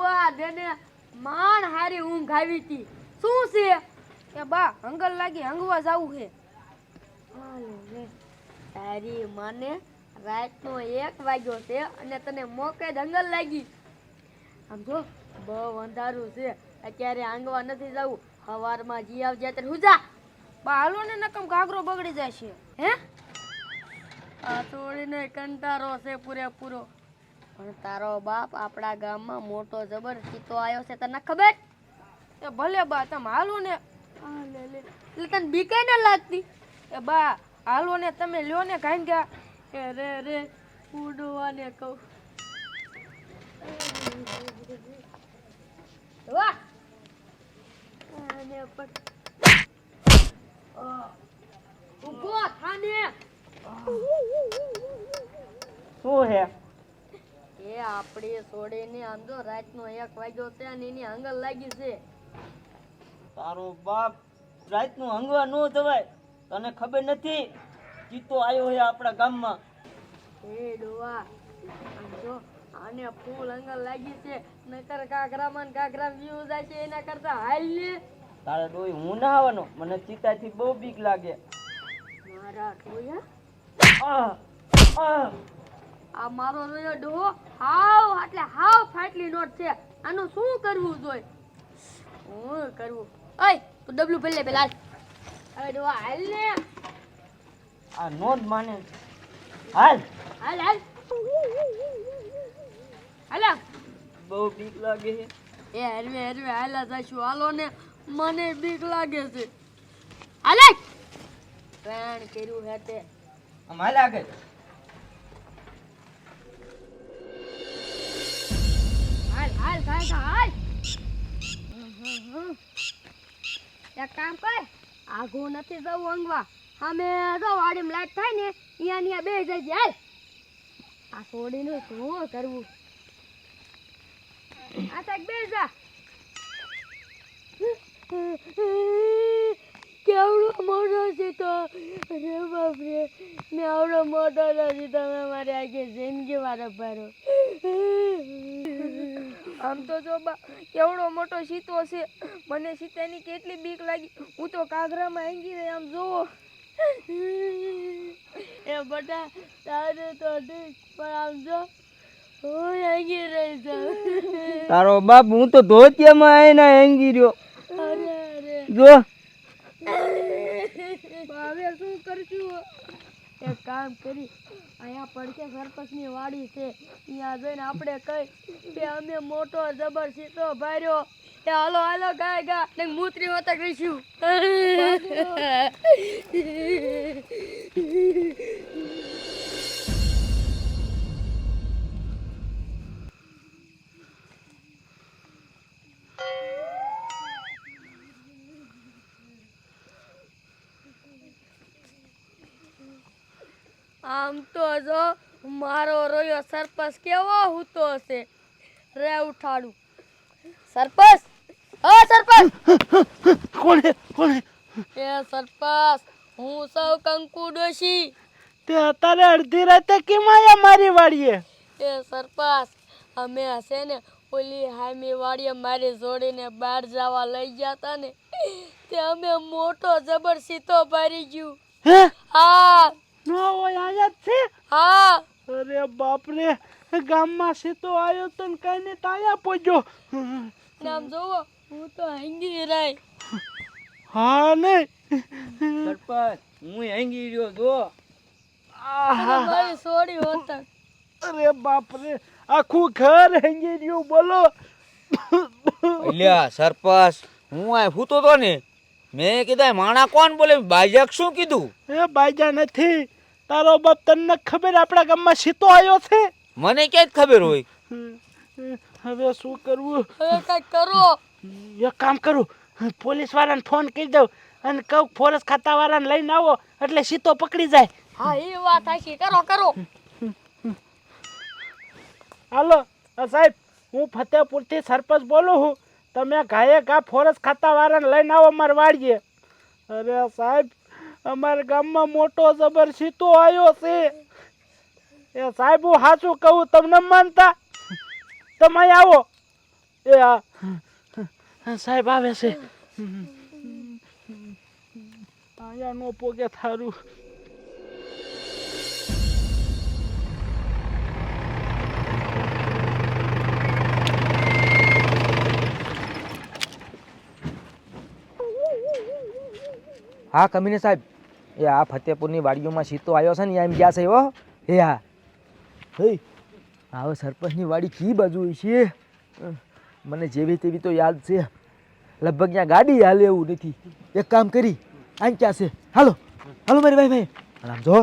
ડોવા દેને માણ હારી ઊંઘ આવી હતી. શું છે? એ બા હંગલ લાગી હંગવા જાવું છે. તારી માને રાતનો 1 વાગ્યો છે અને તને મોકે દંગલ લાગી. આમ જો બહુ અંધારું છે, અત્યારે આંગવા નથી જવું. સવારમાં જી આવજે ત્યારે હું જા. બા હાલો ને નકમ ઘાઘરો બગડી જાય છે. હે આ થોડીને કંટારો છે પૂરેપૂરો. પણ તારો બાપ આપણા ગામમાં મોટો જબર સીતો આવ્યો છે, તને ખબર? એ ભલે બા તમે હાલો ને. એટલે તને બીકે ન લાગતી? એ બા હાલો ને તમે લ્યો ને ગાંગ્યા. એ રે ઉડવાને કહું. વાહ આને પણ ઊભો થાને. શું હે? એ આપણી છોડીને આમ જો રાતનો 1 વાગ્યો છે અને એની આંગલ લાગી છે. તારો બાપ રાતનું હંગવા ન જવાય, તને ખબર નથી? ચીતો આવ્યો હે આપણા ગામમાં. એ ડોવા આમ જો આને ફૂલ આંગલ લાગી છે, નકર કાગરામાં ને કાગરામાં વ્યૂ જાય છે એના કરતા હાલ ને. તારા ડોઈ હું ના આવવાનો, મને ચીતાથી બહુ બીક લાગે. મારા ડોયા આહ આહ આ મારો રોયો ડોહો હાવ એટલે હાવ ફાટલી નોટ છે. આનું શું કરવું જોઈએ? હું કરવું? ઓય તું ડબલું ભલે પેલા અરે ડોહા હાલ ને. આ નોંધ માને. હાલ હાલ હાલ હાલા. બહુ બીક લાગે છે. એ હરવે હરવે હાલા જઈશું. હાલો ને, મને બીક લાગે છે. હાલે પ્રાણ કર્યું હે તે. આમ હાલ આગળ. હાલ હાલ ભાઈ હાલ. એક કામ કર, આઘું નથી જવું અંગવા. અમે જો વાડીમાં લાઈટ થાય ને અહીંયા બે જઈ. હાલ આ છોડીનું શું કરવું? આ તક બે જા. કેવડો મોટો છે તો. અરે બાપ રે, મેં આવડો મોટો નથી. તમે મારી આખી જિંદગી મારો ભરો. આમ તો જો બા કેવડો મોટો સીતો છે. મને સીતાની કેટલી બીક લાગી. હું તો કાગરામાં આંગી રહી. આમ જોવો. એ બટા તારે તો ઠીક, પણ આમ જો હું આંગી રહી છું. તારો બાપ હું તો ધોતિયામાં આવીને હેંગી રહ્યો. અરે અરે જો હવે શું કરશું? એક કામ કરી, અહીંયા પડકે સરપંચની વાડી છે, ત્યાં જઈને આપણે કઈ કે અમે મોટો જબર સીતો ભાર્યો. એ હાલો હાલો ગાય ગા ને મૂત્રી હોતા કરીશું. આમ તો જો મારો રોયો સરપંચ કેવો હૂતો હશે. રે ઉઠાડું. સરપંચ, ઓ સરપંચ. કોણે કોણે? એ સરપંચ, હું સૌ કંકુ ડોશી. તે અત્યારે અડધી રાતે કેમ આયા મારી વાડીએ? એ સરપંચ, અમે હશે ને ઓલી હામી વાડીએ મારી જોડીને બહાર જવા લઈ ગયા હતા ને, તે અમે મોટો જબર સીતો ભરી ગયું. હે? હા નો હોય આયા જ છે? હા. અરે બાપ રે, ગામમાં સીતો આવ્યો તો ને કઈ ને તાયા પોજો. નામ જોવો, હું તો હંગી રહી. હા ને સરપંચ, હું હેંગી રહ્યો જો. મારી સોડી હોતા. અરે બાપ રે, આખું ઘર હેંગી રહ્યું. બોલો. અલ્યા સરપંચ, હું આ હૂતો તો ને, મેં કીધા માણા કોણ બોલે? બાજક શું કીધું? એ બાજા નથી. તારો બાપ તને ખબર આપણા ગામમાં સીતો આવ્યો છે? મને ક્યાં ખબર હોય? હવે શું કરવું? હવે કઈક કરો. એક કામ કરું, પોલીસ વાળાને ફોન કરી દઉં અને કહું ફોરેસ્ટ ખાતા વાળાને લઈને આવો એટલે સીતો પકડી જાય. હા એ વાત સાચી. કરો કરો. હાલો સાહેબ, હું ફતેપુરથી સરપંચ બોલું છું. તમે ઘાયે ઘા ફોરેસ્ટ ખાતા વાળાને લઈને આવો અમારે વાડીએ. અરે સાહેબ, અમારા ગામમાં મોટો જબર સીતો આવ્યો છે. એ સાહેબ હું સાચું કહું, તમને માનતા? તમે આવો. એ આ સાહેબ આવે છે. અહીંયા નો પોગે થારું. હા કમીને સાહેબ, એ આ ફતેપુરની વાડીઓમાં સીતો આવ્યો છે ને એમ ગયા છે હો. એ હા હે હવે સરપંચની વાડી કી બાજુ છે? મને જેવી તેવી તો યાદ છે, લગભગ ત્યાં ગાડી હાલે એવું નથી. એક કામ કરી આમ ક્યાં છે? હાલો હાલો મારી ભાઈ. આમ જો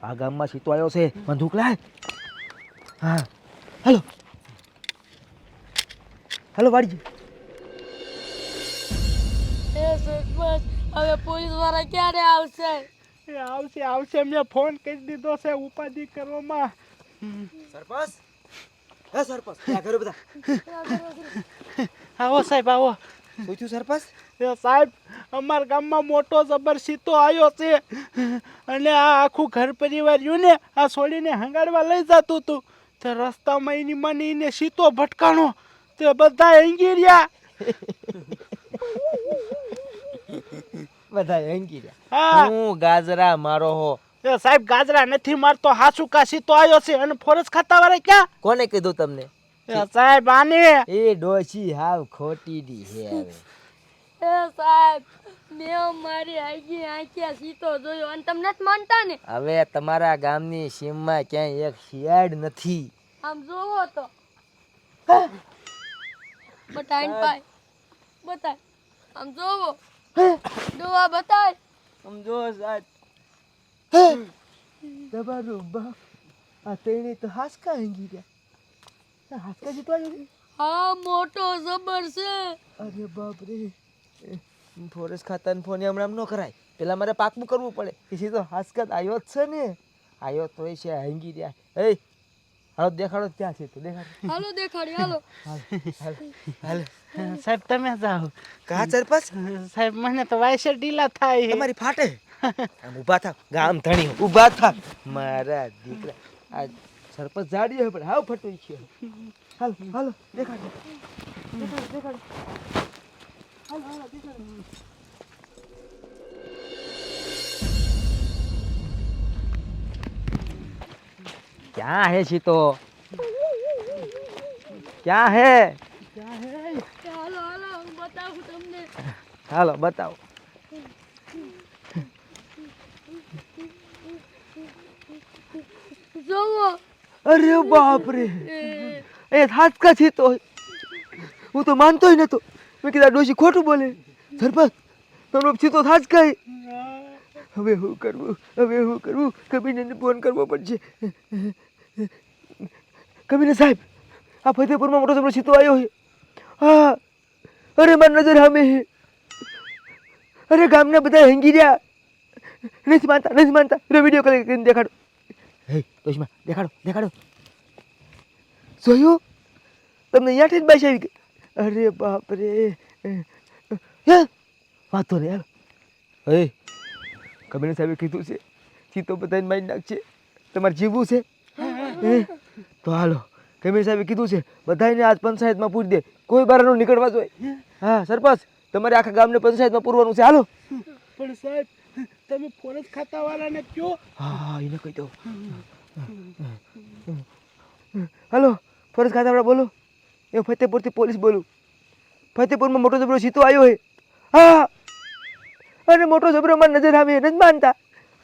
આ ગામમાં સીતો આવ્યો છે, બંદૂક લાય. હા હાલો હાલો વાડી. એ સરપંચ, હવે પોલીસ વાળા ક્યારે આવશે? એ આવશે આવશે, મેં ફોન કરી દીધો છે ઉપાધિ કરવામાં. સરપંચ, હે સરપંચ, ક્યાં ઘરે બધા? આવો સાહેબ આવો. શું થયું સરપંચ? એ સાહેબ, અમારા ગામમાં મોટો જબર સીતો આવ્યો છે અને આ આખું ઘર પરિવાર રહ્યું ને આ છોડીને હંગાડવા લઈ જતું હતું. તે રસ્તામાં એની મને એને સીતો ભટકાણો, તે બધા હંગી રહ્યા. બધા હંગી રહ્યા? હા. હું ગાજરા મારો હો. એ સાહેબ, ગાજરા નથી મારતો, હાસુ કા સીતો આવ્યો છે. અને ફોરેસ્ટ ખાતા વાળા ક્યાં? કોને કીધું તમને? એ સાહેબ આને. એ ડોશી હાવ ખોટી ડી છે હવે. એ સાહેબ, મેં મારી આગી આંખે સીતો જોયો અને તમને જ માનતા ને? હવે તમારા ગામની સીમમાં ક્યાંય એક શિયાળ નથી. આમ જોવો તો બતાય ને પાય બતાય, આમ જોવો ડોવા બતાય. સમજો સાહેબ, તમારું બાપ આ તેણી તો હાસકા હંગી ગયા. હાસકા જીતવા જશે? હા, મોટો જબર છે. અરે બાપ રે, ફોરેસ્ટ ખાતાને ફોન હમણાં ન કરાય, પેલા મારે પાકું કરવું પડે. પછી તો હાસકા આવ્યો જ છે ને, આવ્યો તો છે હંગી રહ્યા. એ હાલો દેખાડો ક્યાં છે? તો દેખાડો. હાલો દેખાડી, હાલો. હાલ સાહેબ તમે જાઓ. કા સરપંચ? સાહેબ મને તો વાયસે ઢીલા થાય. તમારી ફાટે. આમ ઊભા થાવ, ગામ ધણી ઊભા થાવ. મારા દીકરા આ સરપંચ જાડી હોય પણ હાવ ફટુઈ છે. હાલ હાલો દેખાડો દેખાડો દેખાડો. હાલ હાલ દેખાડો. ક્યાં હે સીતો? ક્યાં હે? હાલો હાલો, હું બતાવું તમને. હાલો બતાવો. જોવો. અરે બાપ રે, એ હાચકા સીતો. હું તો માનતોય નતો. મેં કીધા ડોશી ખોટું બોલે. સરપંચ તમારો સીતો હાચકા. હવે શું કરવું? હવે શું કરવું? કબીરને ફોન કરવો પડશે. કબીર સાહેબ, આ ફતેપુરમાં મોટો જબરો સીતો આવ્યો છે. હા, અરે મારી નજર સામે છે. અરે ગામના બધા હંગી રહ્યા. નથી માનતા નથી માનતા. વિડીયો કોલ કરીને દેખાડો. હે ડોશીમાં દેખાડો દેખાડો. જોયું? તમને અહીંયાથી જ બાઈશ આવી ગઈ. અરે બાપ રે, હે વાંધો નહીં. હાલો હે, કબીર સાહેબે કીધું છે સીતો બધાને મારી નાખશે. તમારે જીવવું છે? તો હાલો, કબીર સાહેબે કીધું છે બધાને આજ પંચાયતમાં પૂરી દે, કોઈ બહારનું નીકળવા જોઈએ. હા સરપંચ, તમારે આખા ગામને પંચાયતમાં પૂરવાનું છે. હાલો. પણ સાહેબ તમે ફોરેસ્ટ ખાતા વાળાને કયો. હા એને કહી દો. હાલો ફોરેસ્ટ ખાતા વાળા બોલો. એ ફતેપુરથી પોલીસ બોલું. ફતેપુરમાં મોટો જબરો સીતો આવ્યો છે. હા, અને મોટો જબરો મારી નજર આવે નથી માનતા.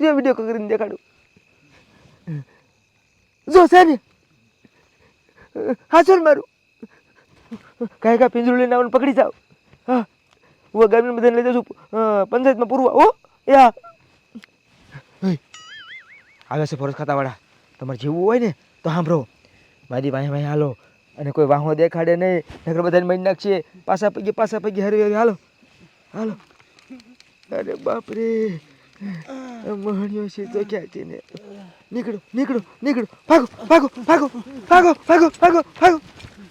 જો વિડીયો કોલ કરીને દેખાડું. જો છે ને, હા ચોર મારું કાંઈ કાંઈ પિંજરું લઈને આવવાનું પકડી જાઓ. હા, હું ગામને બધાને લઈ જાઉં છું પંચાયતમાં પૂરવા. ઓ એ હા આવે છે ફોરેસ્ટ ખાતાવાળા. તમારે જેવું હોય ને તો સાંભળો, મારી ભાઈ ભાઈ હાલો. અને કોઈ વાહો દેખાડે નહીં, નકર બધાને મરી નાખશે. પાછા પૈકી હરી હરી હાલો હાલો. અરે બાપ રે, મહણ્યો છે તો ક્યાં છે ને. નીકળો નીકળો નીકળો, ભાગો ભાગો ભાગો ભાગો ભાગો ભાગો ભાગો.